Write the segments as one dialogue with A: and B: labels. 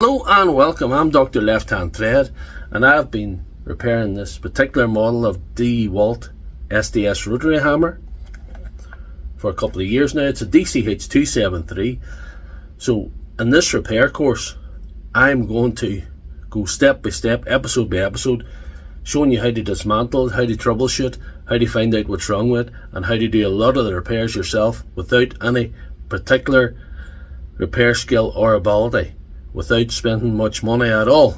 A: Hello and welcome, I'm Dr. Left Hand Thread, and I've been repairing this particular model of Dewalt SDS Rotary hammer for a couple of years now. It's a DCH273. So in this repair course I'm going to go step by step, episode by episode, showing you how to dismantle it, how to troubleshoot, how to find out what's wrong with it, and how to do a lot of the repairs yourself without any particular repair skill or ability, without spending much money at all.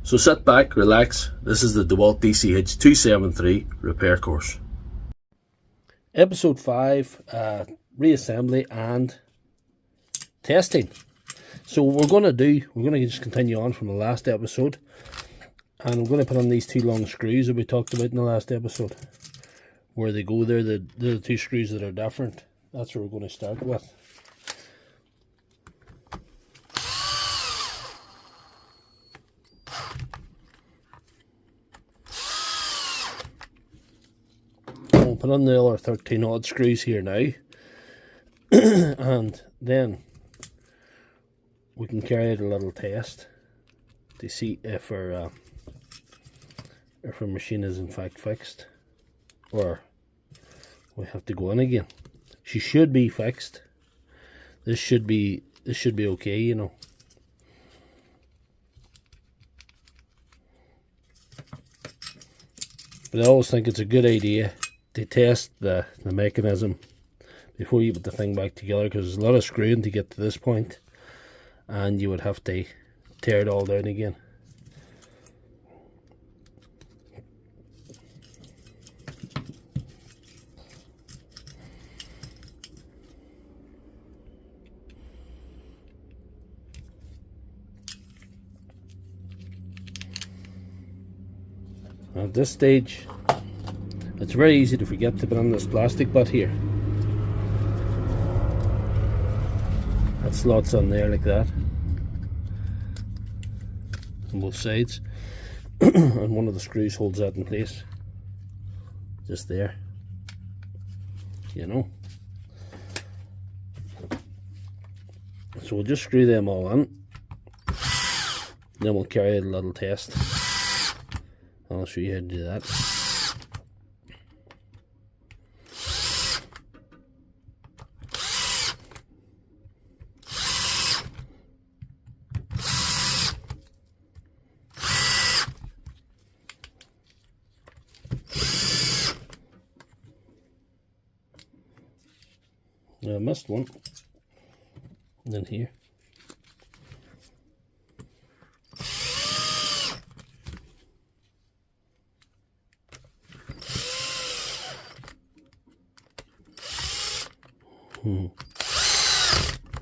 A: So sit back, relax. This is the Dewalt DCH273 repair course. Episode 5, reassembly and testing. So we're going to just continue on from the last episode, and I'm going to put on these two long screws that we talked about in the last episode. Where they go there, they're the two screws that are different. That's what we're going to start with. We'll put on the other 13 odd screws here now, and then we can carry out a little test to see if our machine is in fact fixed, or we have to go in again. She should be fixed. This should be okay, you know. But I always think it's a good idea to test the mechanism before you put the thing back together, because there's a lot of screwing to get to this point, and you would have to tear it all down again. At this stage, it's very easy to forget to put on this plastic butt here. That slots on there like that on both sides, and one of the screws holds that in place, just there, you know. So we'll just screw them all in, then we'll carry out a little test. I'll show you how to do that. I missed one. And then here.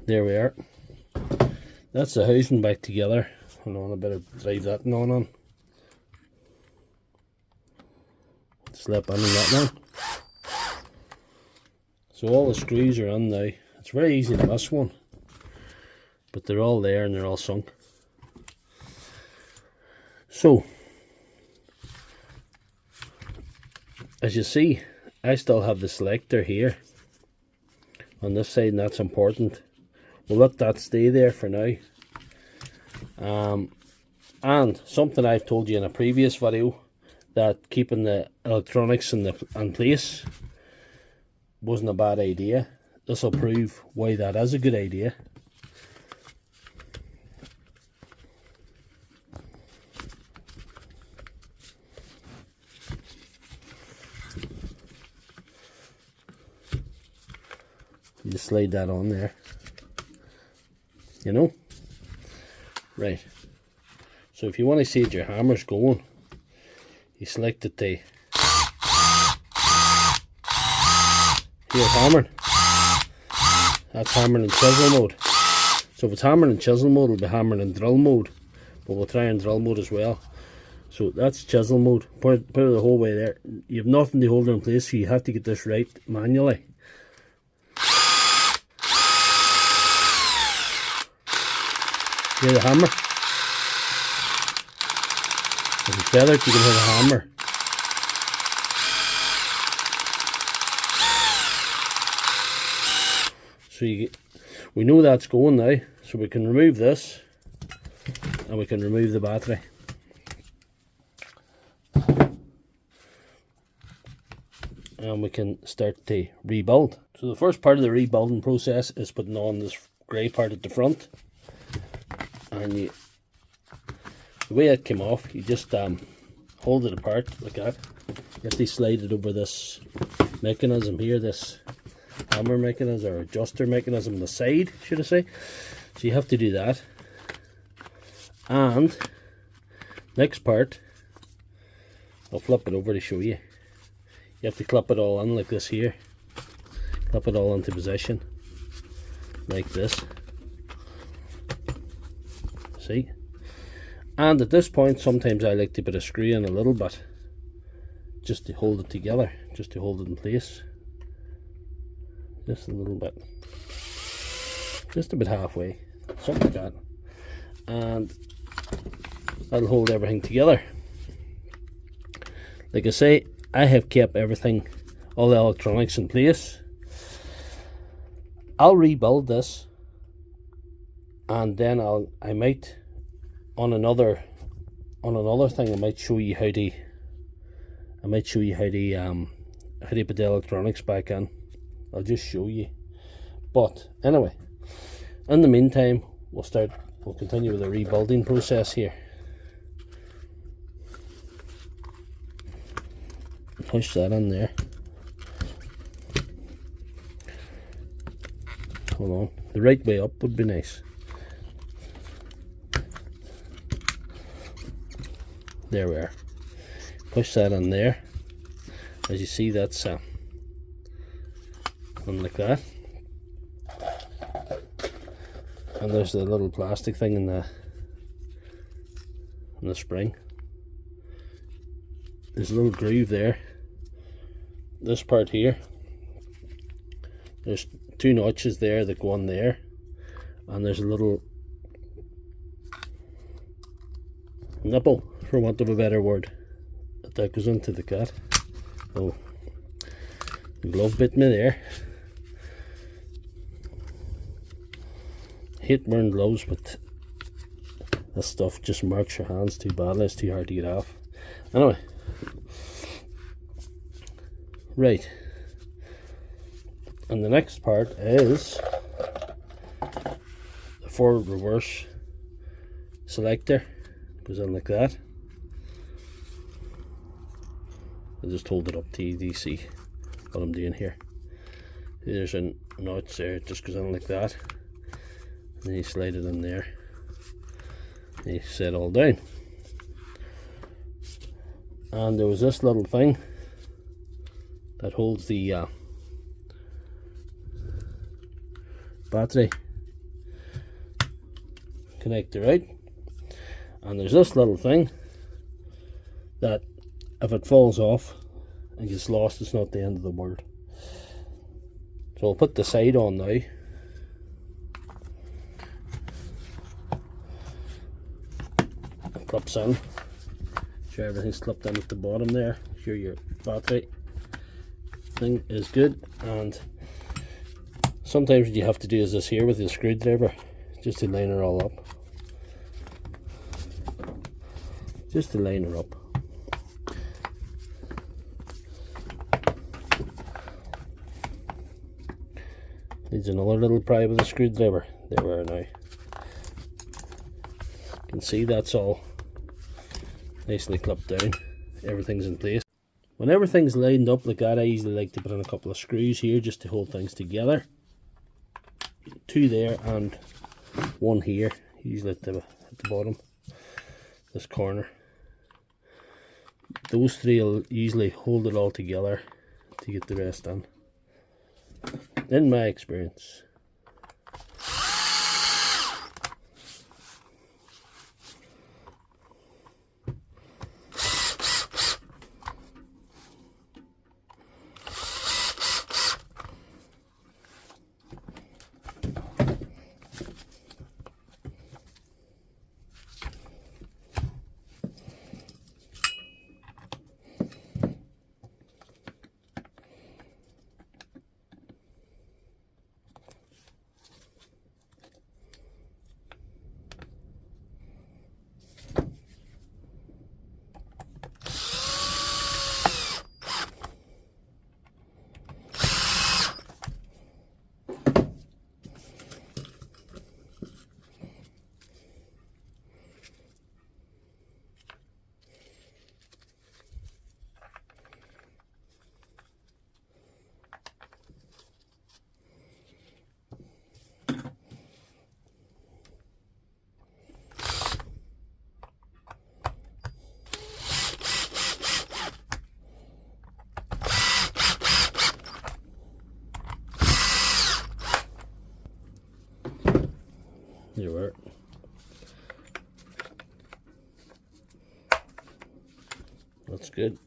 A: There we are. That's the housing back together. Hold on, I better drive that on. Slip in that one. So all the screws are on now. It's very easy to miss one, but they're all there and they're all sunk. So, as you see, I still have the selector here on this side, and that's important. We'll let that stay there for now. And something I've told you in a previous video, that keeping the electronics in place wasn't a bad idea. This will prove why that is a good idea. You just slide that on there, you know. Right, so if you want to see that your hammer's going, you select it to here, hammering. That's hammering in chisel mode. So if it's hammering in chisel mode, it'll be hammering in drill mode, but we'll try in drill mode as well. So that's chisel mode. Put it the whole way there. You have nothing to hold it in place, so you have to get this right manually. Hear the hammer? If you feather it, you can hear the hammer. So we know that's going now, so we can remove this and we can remove the battery. And we can start to rebuild. So the first part of the rebuilding process is putting on this grey part at the front, and the way it came off, you just hold it apart like that. You have to slide it over this mechanism here, this hammer mechanism or adjuster mechanism on the side, should I say. So you have to do that. And next part, I'll flip it over to show you. You have to clip it all in like this here. Clip it all into position like this. See? And at this point, sometimes I like to put a screw in a little bit, just to hold it together, just to hold it in place. Just a little bit. Just about halfway, something like that. And that'll hold everything together. Like I say, I have kept everything, all the electronics in place. I'll rebuild this, and then I might on another thing, I might show you how to put the electronics back in. I'll just show you. But anyway, in the meantime, we'll continue with the rebuilding process here. Push that in there. Hold on. The right way up would be nice. There we are. Push that in there. As you see, that's on like that. And there's the little plastic thing in the spring. There's a little groove there. This part here, there's two notches there that go on there, and there's a little nipple, for want of a better word, that goes into the cat. Oh, the glove bit me there. Hate wearing gloves, but this stuff just marks your hands too badly. It's too hard to get off. Anyway, right, and the next part is the forward reverse selector. Goes in like that. I'll just hold it up to you to see what I'm doing here. There's a notch there, it just goes in like that, and then you slide it in there, and you set it all down. And there was this little thing that holds the battery connector out, and there's this little thing that if it falls off and gets lost, it's not the end of the world. So I'll put the side on now. It clips in. Sure everything's clipped in at the bottom there. Sure your battery thing is good. And sometimes what you have to do is this here with the screwdriver, just to line her all up. Just to line her up. Needs another little pry with a screwdriver. There we are now. You can see that's all nicely clipped down. Everything's in place. When everything's lined up like that, I usually like to put in a couple of screws here just to hold things together. Two there and one here, usually at the bottom, this corner. Those three will usually hold it all together to get the rest done, in my experience. everywhere. That's good.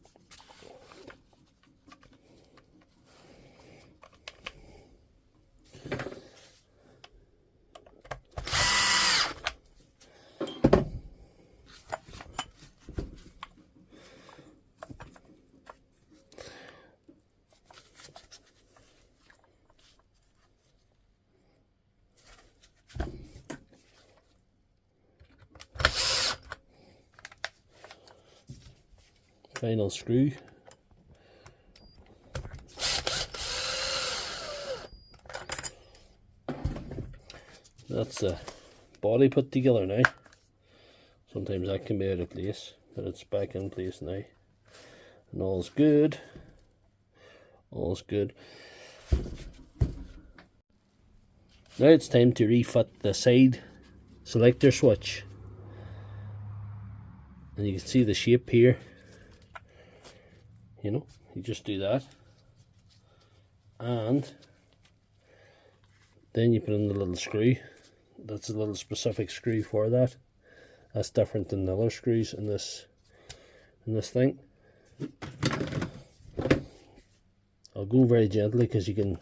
A: Final screw. That's the body put together now. Sometimes that can be out of place, but it's back in place now. And all's good. All's good. Now it's time to refit the side selector switch. And you can see the shape here. You know, you just do that. And then you put in the little screw. That's a little specific screw for that. That's different than the other screws in this thing. I'll go very gently because you can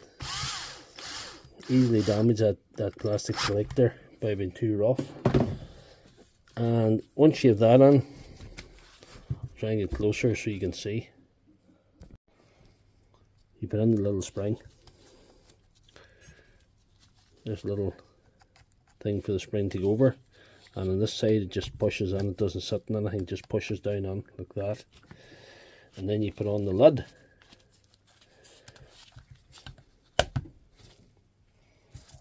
A: easily damage that plastic selector by being too rough. And once you have that on, try and get closer so you can see. You put in the little spring. There's a little thing for the spring to go over, and on this side it just pushes in. It doesn't sit in anything, it just pushes down on like that. And then you put on the lid.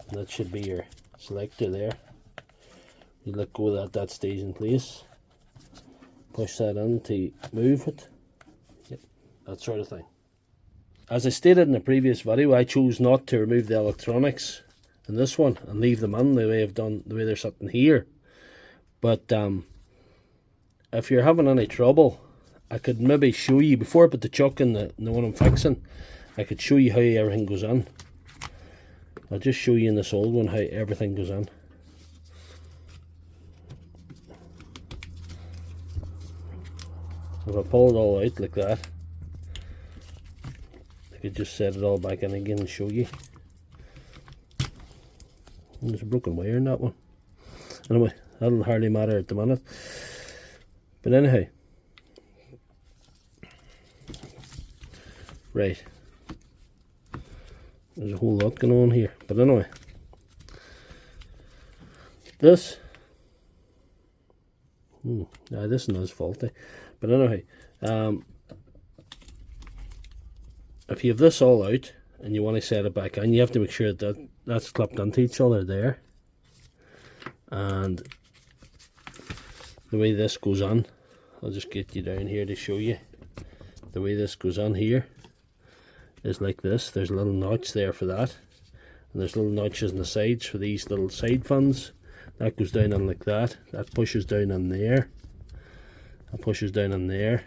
A: And that should be your selector there. You let go of that stays in place. Push that in to move it. Yep, that sort of thing. As I stated in the previous video, I chose not to remove the electronics in this one and leave them in the way I've done, the way they're sitting here. But if you're having any trouble, I could maybe show you, before I put the chuck in the one I'm fixing, I could show you how everything goes in. I'll just show you in this old one how everything goes in. If I pull it all out like that, I could just set it all back in again and show you. And there's a broken wire in that one. Anyway, that'll hardly matter at the minute. But anyhow, right, there's a whole lot going on here. But anyway, this this one is faulty. But anyway, if you have this all out and you want to set it back in, you have to make sure that that's clipped into each other there. And the way this goes on, I'll just get you down here to show you. The way this goes on here is like this. There's a little notch there for that. And there's little notches on the sides for these little side fins. That goes down on like that. That pushes down on there. That pushes down on there.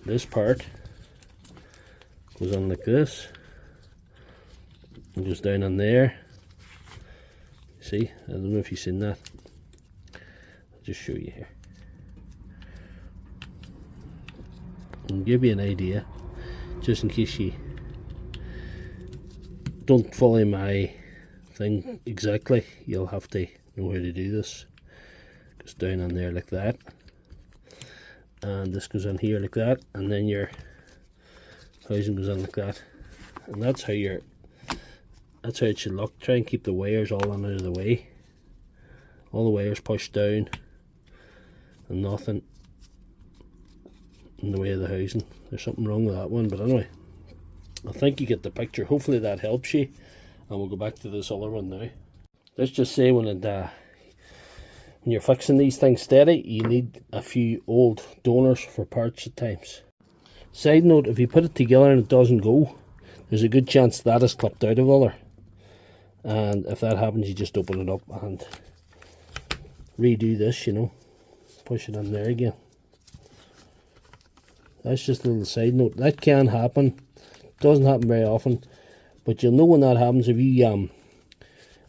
A: This part goes on like this. And goes down on there. See? I don't know if you've seen that. I'll just show you here. And give you an idea, just in case you don't follow my thing exactly, you'll have to know how to do this. Goes down on there like that, and this goes on here like that, and then your housing goes on like that, and that's how it should look. Try and keep the wires all on out of the way. All the wires pushed down, and nothing in the way of the housing. There's something wrong with that one, but anyway, I think you get the picture. Hopefully that helps you, and we'll go back to this other one now. Let's just say when you're fixing these things steady, you need a few old donors for parts at times. Side note, if you put it together and it doesn't go, there's a good chance that is clipped out of other. And if that happens, you just open it up and redo this, you know, push it in there again. That's just a little side note. That can happen. Doesn't happen very often, but you'll know when that happens if you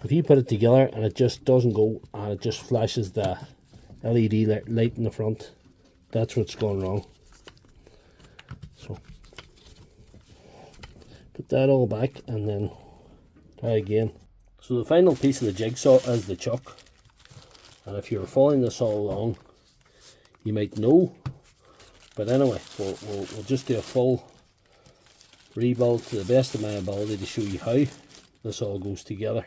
A: If you put it together and it just doesn't go and it just flashes the LED light in the front, that's what's going wrong. So put that all back and then try again. So the final piece of the jigsaw is the chuck, and if you're following this all along you might know, but anyway we'll just do a full rebuild to the best of my ability to show you how this all goes together.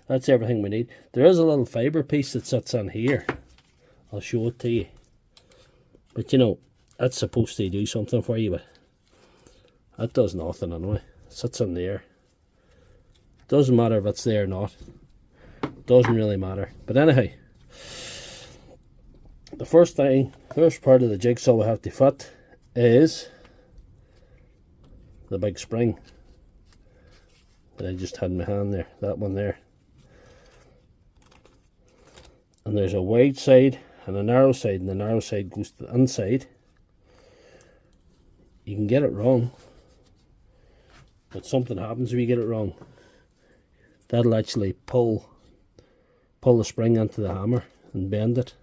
A: That's everything we need. There is a little fibre piece that sits on here. I'll show it to you. But you know, that's supposed to do something for you, but that does nothing anyway. It sits on there. Doesn't matter if it's there or not. Doesn't really matter. But anyhow, the first part of the jigsaw we have to fit is the big spring that I just had in my hand there, that one there. And there's a wide side and a narrow side, and the narrow side goes to the inside. You can get it wrong, but something happens if you get it wrong. That'll actually pull the spring into the hammer and bend it,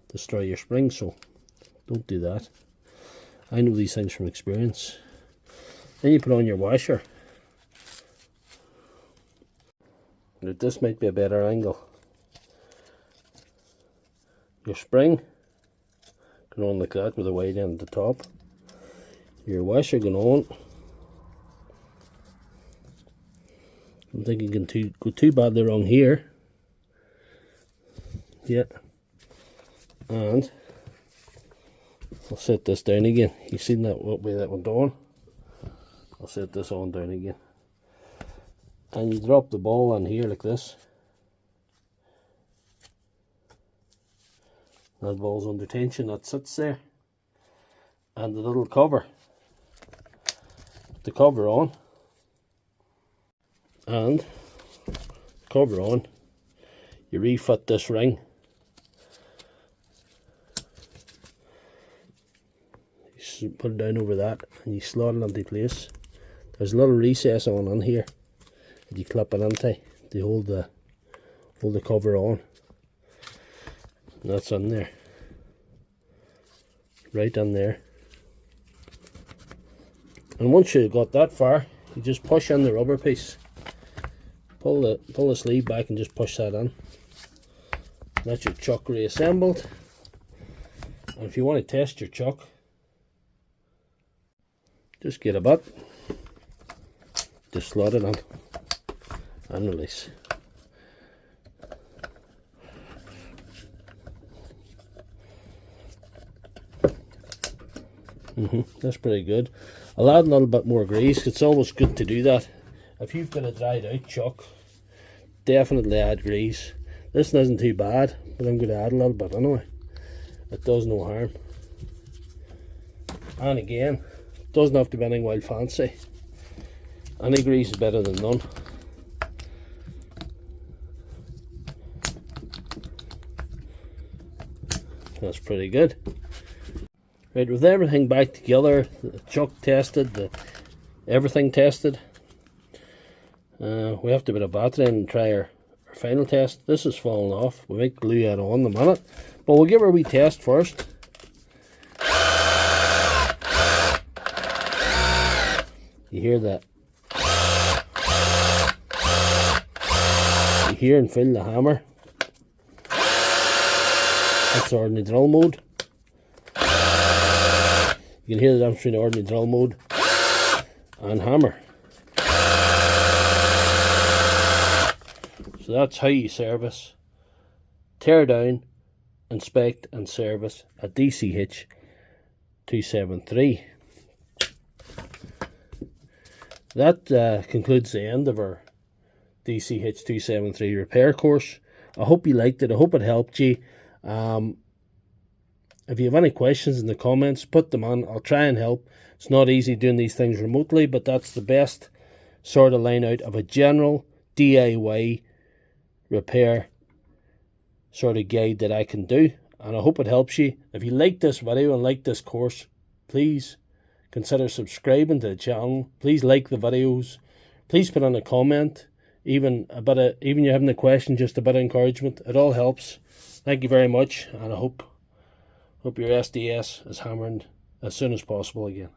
A: destroy your spring, so don't do that. I know these things from experience. Then you put on your washer. Now this might be a better angle. Your spring going on like that with a wide end at the top. Your washer going on. I don't think you can go too badly wrong here. Yeah. And I'll set this down again. You seen that way that went on? I'll set this on down again. And you drop the ball on here like this. That ball's under tension, that sits there. And the little cover. Put the cover on. And cover on. You refit this ring. You put it down over that and you slot it into place. There's a little recess on here that you clip it into to hold the cover on. And that's in there, right in there. And once you've got that far, you just push in the rubber piece. Pull the sleeve back and just push that in. That's your chuck reassembled. And if you want to test your chuck, just get a butt, just slot it in and release. That's pretty good. I'll add a little bit more grease. It's always good to do that. If you've got a dried out chuck, definitely add grease. This isn't too bad, but I'm going to add a little bit anyway. It does no harm. And again, it doesn't have to be anything wild fancy. Any grease is better than none. That's pretty good. Right, with everything back together, the chuck tested, everything tested, we have to put a battery in and try our final test. This is falling off. We might glue it on in a minute, but we'll give her a wee test first. You hear that? You hear and feel the hammer. That's ordinary drill mode. You can hear the difference between ordinary drill mode and hammer. So that's how you service, tear down, inspect and service a DCH273. That concludes the end of our DCH273 repair course. I hope you liked it. I hope it helped you. If you have any questions in the comments, put them on. I'll try and help. It's not easy doing these things remotely, but that's the best sort of line out of a general DIY repair sort of guide that I can do. And I hope it helps you. If you like this video and like this course, please consider subscribing to the channel. Please like the videos. Please put on a comment even you're having a question, just a bit of encouragement, it all helps. Thank you very much, and I hope your SDS is hammering as soon as possible again.